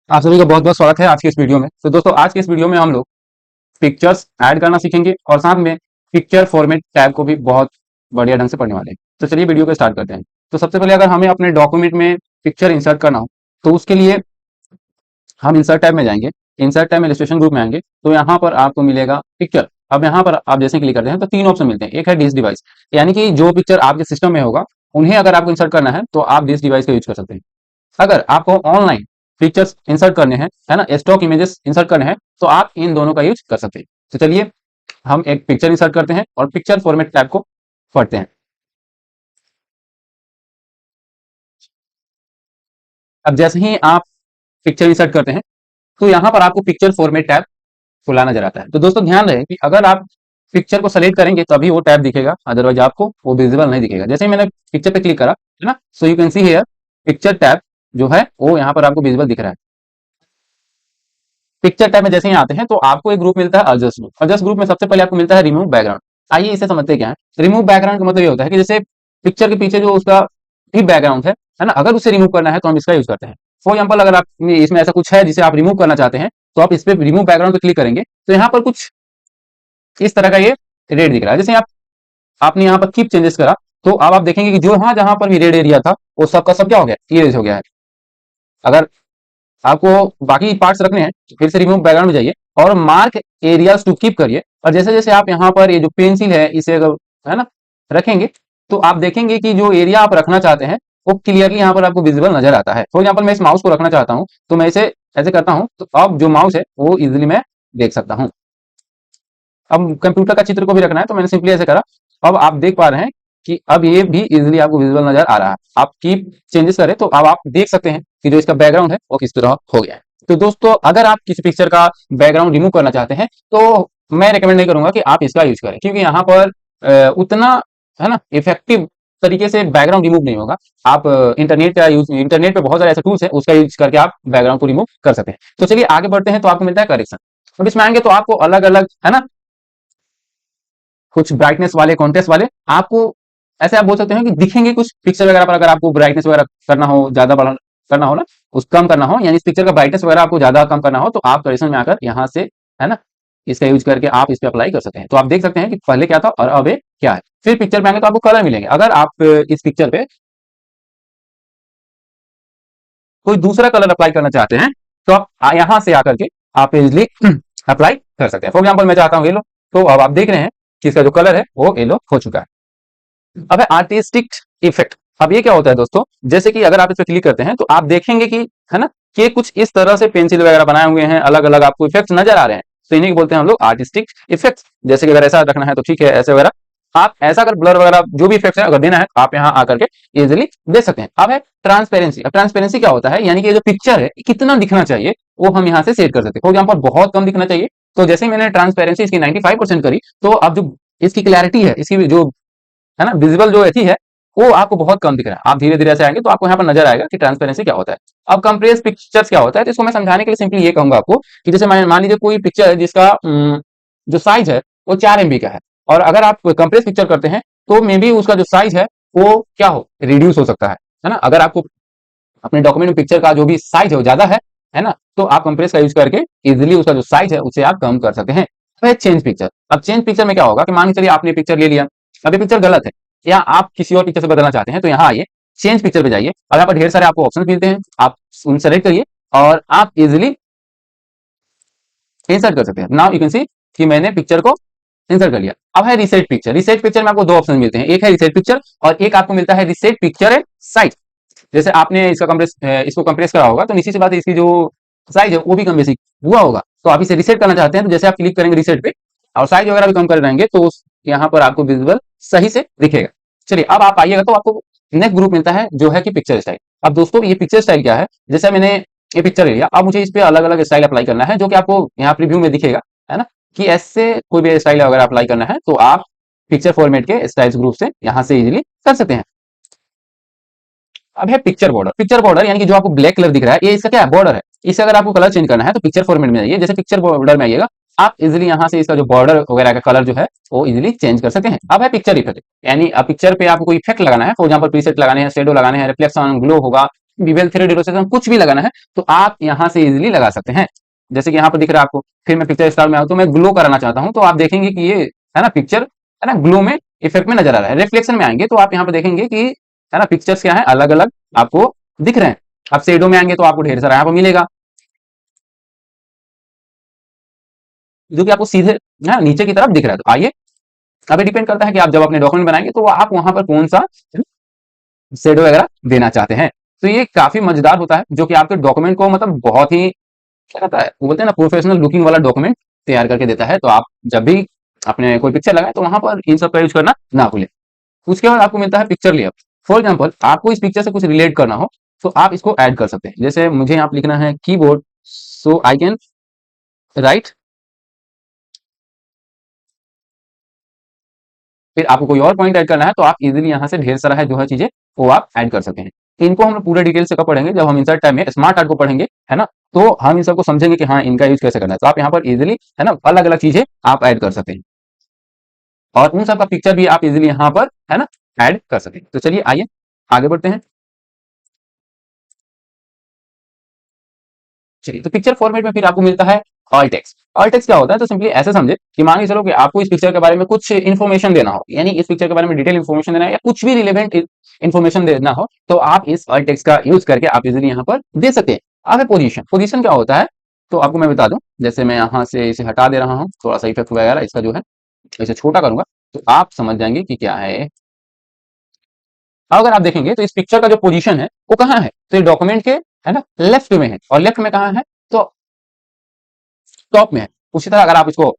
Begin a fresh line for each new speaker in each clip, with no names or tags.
आप सभी का बहुत बहुत स्वागत है आज की इस वीडियो में। तो दोस्तों आज की इस वीडियो में हम लोग पिक्चर्स ऐड करना सीखेंगे और साथ में पिक्चर फॉर्मेट टैब को भी बहुत बढ़िया ढंग से पढ़ने वाले हैं। तो चलिए वीडियो को स्टार्ट करते हैं। तो सबसे पहले अगर हमें अपने डॉक्यूमेंट में पिक्चर इंसर्ट करना हो तो उसके लिए हम इंसर्ट टैब में जाएंगे। इंसर्ट टैब में इलस्ट्रेशन ग्रुप में आएंगे तो यहाँ पर आपको मिलेगा पिक्चर। अब यहाँ पर आप जैसे क्लिक करते हैं तो तीन ऑप्शन मिलते हैं। एक है डिस डिवाइस, यानी कि जो पिक्चर आपके सिस्टम में होगा उन्हें अगर आपको इंसर्ट करना है तो आप डिस डिवाइस का यूज कर सकते हैं। अगर आपको ऑनलाइन पिक्चर्स इंसर्ट करने हैं, है ना, स्टॉक इमेजेस इंसर्ट करने हैं, तो आप इन दोनों का यूज कर सकते हैं। तो चलिए हम एक पिक्चर इंसर्ट करते हैं और पिक्चर फॉर्मेट टैब को पढ़ते हैं। अब जैसे ही आप पिक्चर इंसर्ट करते हैं तो यहां पर आपको पिक्चर फॉर्मेट टैब खुला नजर आता है। तो दोस्तों ध्यान रहे कि अगर आप पिक्चर को सेलेक्ट करेंगे तभी वो टैब दिखेगा, अदरवाइज आपको वो विजिबल नहीं दिखेगा। जैसे ही मैंने पिक्चर पे क्लिक करा, है ना, so you can see here picture tab जो है वो यहाँ पर आपको विजिबल दिख रहा है। पिक्चर टैब में जैसे ही आते हैं तो आपको एक ग्रुप मिलता है एडजस्ट ग्रुप। एडजस्ट ग्रुप में सबसे पहले आपको मिलता है रिमूव बैकग्राउंड। आइए इसे समझते हैं क्या है। रिमूव बैकग्राउंड का मतलब ये होता है कि जैसे पिक्चर के पीछे जो उसका भी बैकग्राउंड है ना, अगर उसे रिमूव करना है तो हम इसका यूज करते हैं। फॉर एग्जाम्पल अगर आप इसमें ऐसा कुछ है जिसे आप रिमूव करना चाहते हैं तो आप इस पे रिमूव बैकग्राउंड पे क्लिक करेंगे तो यहाँ पर कुछ इस तरह का ये रेड दिख रहा है। जैसे आप आपने यहाँ पर कीप चेंजेस करा तो अब आप देखेंगे कि जो हाँ जहां पर भी रेड एरिया था वो सबका सब क्या हो गया, इरेज हो गया है। अगर आपको बाकी पार्ट्स रखने हैं तो फिर से रिमूव बैकग्राउंड में जाइए और मार्क एरियाज टू कीप करिए। और जैसे जैसे आप यहाँ पर ये जो पेंसिल है इसे अगर, है ना, रखेंगे तो आप देखेंगे कि जो एरिया आप रखना चाहते हैं वो क्लियरली यहाँ पर आपको विजिबल नजर आता है। फॉर एग्जाम्पल मैं इस माउस को रखना चाहता हूँ तो मैं इसे ऐसे करता हूँ तो अब जो माउस है वो इजिली मैं देख सकता हूँ। अब कंप्यूटर का चित्र को भी रखना है तो मैंने सिंपली ऐसे करा। अब आप देख पा रहे हैं कि अब ये भी इजिली आपको विजिबल नजर आ रहा है। आप कीप चेंजेस करें तो अब आप देख सकते हैं कि जो इसका बैकग्राउंड है वो किस तरह हो गया है। तो दोस्तों अगर आप किसी पिक्चर का बैकग्राउंड रिमूव करना चाहते हैं तो मैं रिकमेंड नहीं करूंगा कि आप इसका यूज करें, क्योंकि यहाँ पर उतना, है ना, इफेक्टिव तरीके से बैकग्राउंड रिमूव नहीं होगा। आप इंटरनेट पे बहुत सारे ऐसे टूल्स हैं उसका यूज करके आप बैकग्राउंड को रिमूव कर सकते हैं। तो चलिए आगे बढ़ते हैं। तो आपको मिलता है करेक्शन। अब इसमें आएंगे तो आपको अलग अलग, है ना, कुछ ब्राइटनेस वाले, कॉन्ट्रास्ट वाले आपको ऐसे आप बोल सकते हैं कि दिखेंगे कुछ पिक्चर वगैरह पर। अगर आपको ब्राइटनेस वगैरह करना हो, ज्यादा बढ़ा करना हो ना, उस कम करना हो, यानी इस पिक्चर का ब्राइटनेस वगैरह आपको ज्यादा कम करना हो तो आप करेक्शन में आकर यहाँ से, है ना, इसका यूज करके आप इस पे अप्लाई कर सकते हैं। तो आप देख सकते हैं कि पहले क्या था और अब ये क्या है। फिर पिक्चर पे आएंगे तो आपको कलर मिलेंगे। अगर आप इस पिक्चर पे कोई दूसरा कलर अप्लाई करना चाहते हैं तो आप यहाँ से आकर के आप इजिली अप्लाई कर सकते हैं। फॉर एग्जाम्पल मैं चाहता हूँ येलो, तो अब आप देख रहे हैं कि इसका जो कलर है वो येलो हो चुका है। अब है आर्टिस्टिक इफेक्ट। अब ये क्या होता है दोस्तों, जैसे कि अगर आप इस पर क्लिक करते हैं तो आप देखेंगे कि, है ना, कि कुछ इस तरह से पेंसिल वगैरह बनाए हुए हैं, अलग अलग आपको इफेक्ट्स नजर आ रहे हैं। तो इन्हीं को बोलते हैं हम लोग आर्टिस्टिक इफेक्ट्स। जैसे कि अगर ऐसा रखना है तो ठीक है, ऐसे वगैरह आप ऐसा अगर ब्लर वगैरह जो भी इफेक्ट्स है अगर देना है आप यहाँ आकर के इजिली दे सकते हैं। अब है ट्रांसपेरेंसी। अब ट्रांसपेरेंसी क्या होता है, यानी कि जो पिक्चर है कितना दिखना चाहिए वो हम यहाँ से सेट कर सकते हैं। फॉर एग्जाम्पल बहुत कम दिखना चाहिए तो जैसे ही मैंने ट्रांसपेरेंसी इसकी 95% करी तो अब जो इसकी क्लैरिटी है, इसकी जो, है ना, विजिबल जो थी है वो आपको बहुत कम दिख रहा है। आप धीरे धीरे से आएंगे तो आपको यहाँ पर नजर आएगा कि ट्रांसपेरेंसी क्या होता है। अब कंप्रेस पिक्चर्स क्या होता है, तो इसको मैं समझाने के लिए सिंपली ये कहूंगा आपको कि जैसे मान लीजिए कोई पिक्चर है जिसका जो साइज है वो 4 MB का है और अगर आप कंप्रेस पिक्चर करते हैं तो मे बी उसका जो साइज है वो क्या हो, रिड्यूस हो सकता है ना। अगर आपको अपने डॉक्यूमेंट में पिक्चर का जो भी साइज है वो ज्यादा है ना, तो आप कंप्रेस का यूज करके इजिली उसका जो साइज है उसे आप कम कर सकते हैं। अब चेंज पिक्चर। अब चेंज पिक्चर में क्या होगा कि मान के चलिए आपने पिक्चर ले लिया, अब ये पिक्चर गलत है या आप किसी और पिक्चर से बदलना चाहते हैं तो यहाँ आइए, चेंज पिक्चर पे जाइए और यहाँ पर ढेर सारे आपको ऑप्शन मिलते हैं। आप उन सेलेक्ट करिए और आप इजिली इंसर्ट कर सकते हैं। नाउ यू कैन सी कि मैंने पिक्चर को इंसर्ट कर लिया। अब है रिसेट पिक्चर। रिसेट पिक्चर में आपको दो ऑप्शन मिलते हैं, एक है रिसेट पिक्चर और एक आपको मिलता है रिसेट पिक्चर एट साइज। जैसे आपने इसको कंप्रेस करा होगा तो निश्चित सी बात है इसकी जो साइज है वो भी कम बेसिक हुआ होगा। तो आप इसे रिसेट करना चाहते हैं तो जैसे आप क्लिक करेंगे रिसेट पे और साइज वगैरह भी कम कर रहेंगे तो यहाँ पर आपको विजुअल सही से दिखेगा। चलिए अब आप आइएगा तो आपको नेक्स्ट ग्रुप मिलता है जो है कि पिक्चर स्टाइल। अब दोस्तों ये पिक्चर स्टाइल क्या है, जैसे मैंने ये पिक्चर ले लिया, अब मुझे इस पे अलग अलग स्टाइल अप्लाई करना है जो कि आपको यहाँ प्रीव्यू में दिखेगा, है ना, कि ऐसे कोई भी स्टाइल अगर अप्लाई करना है तो आप पिक्चर फॉर्मेट के स्टाइल्स ग्रुप से यहाँ से इजिली कर सकते हैं। अब है पिक्चर बॉर्डर। पिक्चर बॉर्डर यानी कि जो आपको ब्लैक कलर दिख रहा है ये इसका क्या है, बॉर्डर है। इसे अगर आपको कलर चेंज करना है तो पिक्चर फॉर्मेट में जाइए, जैसे पिक्चर बॉर्डर में आइएगा आप इजिली यहाँ से इसका जो बॉर्डर वगैरह का कलर जो है वो इजिली चेंज कर सकते हैं। अब है पिक्चर इफेक्ट, यानी अब पिक्चर पे आपको कोई इफेक्ट लगाना है, फॉर एग्जाम्पल प्रीसेट लगाने हैं, शेडो लगाने हैं, रिफ्लेक्शन, ग्लो होगा, विवेल थ्रेड इलस्ट्रेशन कुछ भी लगाना है तो आप यहाँ से इजिली लगा सकते हैं। जैसे कि यहाँ पर दिख रहा है आपको, फिर मैं पिक्चर स्टाइल में आऊँ तो मैं ग्लो कराना चाहता हूँ, तो आप देखेंगे कि ये है ना पिक्चर है ना ग्लो में इफेक्ट में नजर आ रहा है। रिफ्लेक्शन में आएंगे तो आप यहाँ पर देखेंगे कि है ना पिक्चर्स क्या है, अलग अलग आपको दिख रहे हैं। आप शेडो में आएंगे तो आपको ढेर सारा यहाँ पर मिलेगा, जो कि आपको सीधे है नीचे की तरफ दिख रहा है। तो आइए, अब डिपेंड करता है कि आप जब अपने डॉक्यूमेंट बनाएंगे तो आप वहां पर कौन सा शेडो वगैरह देना चाहते हैं। तो ये काफी मजेदार होता है, जो कि आपके डॉक्यूमेंट को मतलब बहुत ही क्या कहता है, वो बोलते हैं ना प्रोफेशनल लुकिंग वाला डॉक्यूमेंट तैयार करके देता है। तो आप जब भी अपने कोई पिक्चर लगाए तो वहां पर इन सब का यूज करना ना भूलें। उसके बाद आपको मिलता है पिक्चर लेयर। फॉर एग्जाम्पल आपको इस पिक्चर से कुछ रिलेट करना हो तो आप इसको ऐड कर सकते हैं। जैसे मुझे यहाँ पे लिखना है keyboard, so I can write, फिर आपको कोई और पॉइंट ऐड करना है तो आप इजीली यहाँ से ढेर सारा है जो है चीजें वो आप ऐड कर सकते हैं। इनको हम पूरे डिटेल से कब पढ़ेंगे, जब हम इंसर्ट टाइम में स्मार्ट आर्ट को पढ़ेंगे, है ना, तो हम इन सबको समझेंगे कि हाँ इनका यूज कैसे करना है। तो आप यहाँ पर इजीली है ना अलग अलग चीजें आप ऐड कर सकते हैं, और उन सब का पिक्चर भी आप इजीली यहाँ पर है ना ऐड कर सकते हैं। तो चलिए आइए आगे बढ़ते हैं। चलिए, तो पिक्चर फॉर्मेट में फिर आपको मिलता है ऑल टेक्स्ट। ऑल टेक्स्ट क्या होता है, तो सिंपली ऐसे समझे कि मान के चलो कि आपको इस पिक्चर के बारे में कुछ इन्फॉर्मेशन देना हो, यानी इस पिक्चर के बारे में डिटेल इन्फॉर्मेशन देना है या कुछ भी रिलेवेंट इन्फॉर्मेशन देना हो, तो आप इस ऑल टेक्स्ट का यूज करके आप इजीली यहाँ पर दे सकते हैं। अब है पोजीशन। पोजीशन क्या होता है, तो आपको मैं बता दूं, जैसे मैं यहाँ से इसे हटा दे रहा हूँ, थोड़ा सा इफेक्ट वगैरह इसका जो है इसे छोटा करूंगा तो आप समझ जाएंगे कि क्या है। अगर आप देखेंगे तो इस पिक्चर का जो पोजीशन है वो कहाँ है, तो ये डॉक्यूमेंट के है ना लेफ्ट में है, और लेफ्ट में कहाँ है, तो टॉप में है। उसी तरह अगर आप इसको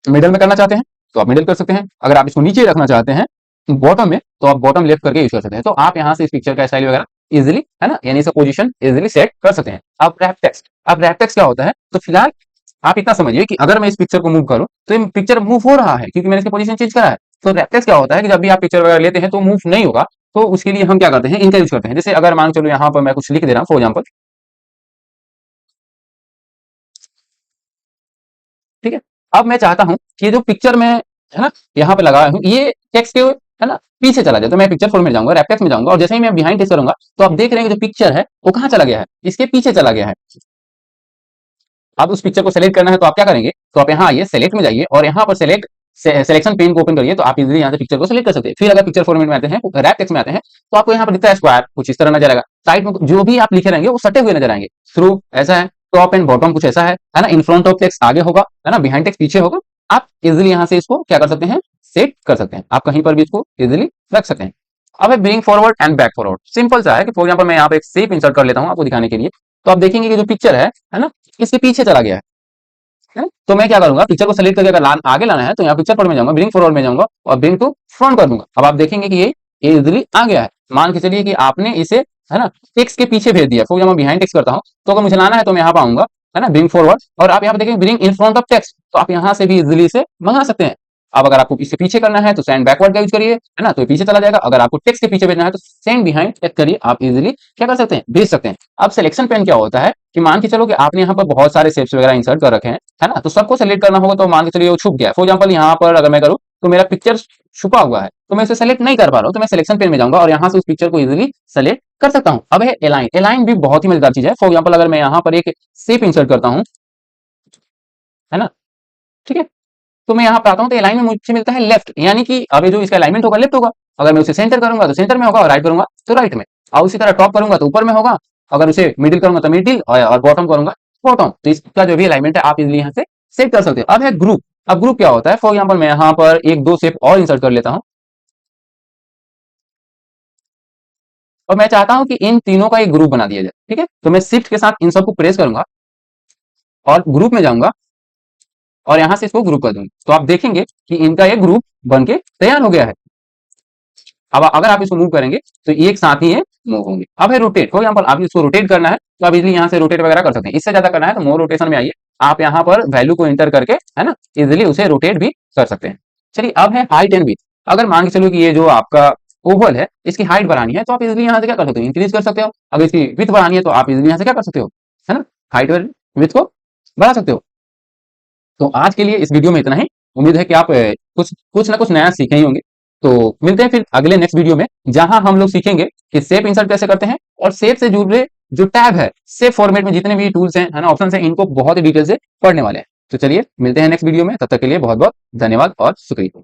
मिडल में करना चाहते हैं तो आप मिडल कर सकते हैं, अगर आप इसको नीचे रखना चाहते हैं बॉटम में तो आप बॉटम लेफ्ट करके यूज कर सकते हैं। तो आप यहाँ से इस पिक्चर का स्टाइल वगैरह इजीली है ना, यानी इसका पोजीशन इजीली सेट कर सकते हैं। अब रैप टेक्स्ट। अब रैप टेक्स्ट क्या होता है, तो फिलहाल आप इतना समझिए कि अगर मैं इस पिक्चर को मूव करूं तो ये पिक्चर मूव हो रहा है क्योंकि मैंने इसका पोजीशन चेंज करा है। तो रैप टेक्स्ट क्या होता है कि जब भी आप पिक्चर वगैरह लेते हैं तो मूव नहीं होगा, तो उसके लिए हम क्या करते हैं, इनका यूज करते हैं। जैसे अगर मान चलो यहाँ पर मैं कुछ लिख दे रहा हूँ फॉर एग्जाम्पल, ठीक है, अब मैं चाहता हूं कि जो पिक्चर में है ना यहाँ पे लगाया हूँ ये टेक्स्ट के है ना पीछे चला जाए, तो मैं पिक्चर फॉर्मेट में जाऊंगा, रैप टेक्स्ट में जाऊंगा, और जैसे ही मैं बिहाइंड टेक्स्ट करूंगा तो आप देख रहे हैं कि जो पिक्चर है वो कहाँ चला गया है, इसके पीछे चला गया है। अब उस पिक्चर को सेलेक्ट करना है तो आप क्या करेंगे, तो आप यहाँ आइए, सेलेक्ट में जाइए, और यहाँ पर सेलेक्ट सिलेक्शन पेन को ओपन करिए, तो आप इजीली यहाँ से पिक्चर को सिलेक्ट कर सकते हैं। फिर अगर पिक्चर फॉर्मेट में आते हैं, रैप टेक्स्ट में आते हैं, तो आपको यहाँ पर दिखता है स्क्वायर, कुछ इस तरह नजर आएगा। साइड में जो भी आप लिखे रहेंगे वो सटे हुए नजर आएंगे। थ्रू ऐसा है, टॉप एंड बॉटम कुछ ऐसा है ना, इन फ्रंट ऑफ टेक्स्ट आगे होगा, है ना, बिहाइंड टेक्स्ट पीछे होगा। आप इजिली यहाँ से इसको क्या कर सकते हैं, सेट कर सकते हैं। आप कहीं पर भी इसको इजिली रख सकते हैं। अब है bring forward and back forward. Simple सा है कि फॉर एग्जाम्पल मैं यहाँ पे एक शेप इंसर्ट कर लेता हूँ आपको दिखाने के लिए, तो आप देखेंगे कि जो पिक्चर है ना, इसके पीछे चला गया है। तो मैं क्या करूंगा, पिक्चर को सेलेक्ट करके अगर आगे लाना है तो यहाँ पिक्चर पर में जाऊंगा, ब्रिंग फॉरवर्ड में जाऊंगा और ब्रिंग टू फ्रंट कर दूंगा। अब आप देखेंगे कि ये इजिली आ गया है। मान के चलिए कि आपने इसे है ना टेक्स्ट के पीछे भेज दिया, फॉर मैं बिहाइंड टेक्स्ट करता हूँ, तो अगर मुझे लाना है तो मैं यहाँ पर आऊंगा, है ना, ब्रिंग फॉरवर्ड, और आप यहाँ पे देखेंगे bring in front of text, तो आप यहाँ से भी इजिली से मंगा सकते हैं। अब अगर आपको इसके पीछे करना है तो सेंड बैकवर्ड का यूज करिए, है ना, तो ये पीछे चला जाएगा। अगर आपको टेक्स्ट के पीछे भेजना है तो सेंड बिहाइंड टेक्स्ट करिए, आप इजीली क्या कर सकते हैं, भेज सकते हैं। अब सिलेक्शन पेन क्या होता है कि मान के चलो कि आपने यहाँ पर बहुत सारे शेप्स वगैरह इंसर्ट कर रखे हैं, है ना, तो सबको सेलेक्ट करना होगा, तो मान के चलिए वो छुप गया। फॉर एग्जाम्पल यहाँ पर अगर मैं करूँ तो मेरा पिक्चर छुपा हुआ है, तो मैं इसे सेलेक्ट नहीं कर पा रहा हूँ, तो मैं सिलेक्शन पेन में जाऊंगा और यहाँ से उस पिक्चर को इजीली सेलेक्ट कर सकता हूँ। अब है एलाइन। एलाइन भी बहुत ही मजेदार चीज है। फॉर एग्जाम्पल अगर मैं यहाँ पर एक शेप इंसर्ट करता हूँ, है ना, ठीक है, तो मैं यहाँ पे आता हूँ तो लाइन में मुझे मिलता है लेफ्ट, यानी कि अभी जो इसका अलाइनमेंट होगा लेफ्ट होगा। अगर मैं उसे सेंटर करूंगा तो सेंटर में होगा, और राइट करूंगा तो राइट में, और उसी तरह टॉप करूंगा तो ऊपर में होगा, अगर उसे मिडिल करूंगा तो मिडिल, और बॉटम करूंगा बॉटम। तो इसका जो भी अलाइनमेंट है आप इजिली यहाँ से सेट कर सकते हो। अब है ग्रुप। अब ग्रुप क्या होता है, फॉर एग्जाम्पल मैं यहाँ पर एक दो शेप और इंसर्ट कर लेता हूँ, और मैं चाहता हूँ कि इन तीनों का एक ग्रुप बना दिया जाए, ठीक है, तो मैं शिफ्ट के साथ इन सबको प्रेस करूंगा और ग्रुप में जाऊंगा और यहाँ से इसको ग्रुप कर दूंगा, तो आप देखेंगे कि इनका एक ग्रुप बन के तैयार हो गया है। अब अगर आप इसको मूव करेंगे तो एक साथ ही ये मूव होंगे। अब है रोटेट। फॉर एग्जाम्पल आप इसको रोटेट करना है तो आप इजिली यहाँ से रोटेट वगैरह कर सकते हैं। इससे ज्यादा करना है तो मोर रोटेशन में आइए, आप यहाँ पर वैल्यू को इंटर करके है ना इजिली उसे रोटेट भी कर सकते हैं। चलिए, अब है हाइट एंड विड्थ। अगर मान के चलो कि ये जो आपका ओवल है इसकी हाइट बढ़ानी है तो आप इजिली यहाँ से क्या कर सकते हो, इंक्रीज कर सकते हो। अगर इसकी विड्थ बढ़ानी है तो आप इजिली यहाँ से क्या कर सकते हो, है ना, हाइट और विड्थ को बढ़ा सकते हो। तो आज के लिए इस वीडियो में इतना ही। उम्मीद है कि आप कुछ कुछ ना कुछ नया सीखे ही होंगे। तो मिलते हैं फिर अगले नेक्स्ट वीडियो में, जहां हम लोग सीखेंगे कि शेप इंसर्ट कैसे करते हैं और शेप से जुड़े जो टैब है, शेप फॉर्मेट में जितने भी टूल्स हैं, है ना, ऑप्शंस हैं, इनको बहुत ही डिटेल से पढ़ने वाले हैं। तो चलिए मिलते हैं नेक्स्ट वीडियो में, तब तक के लिए बहुत बहुत धन्यवाद और शुक्रिया।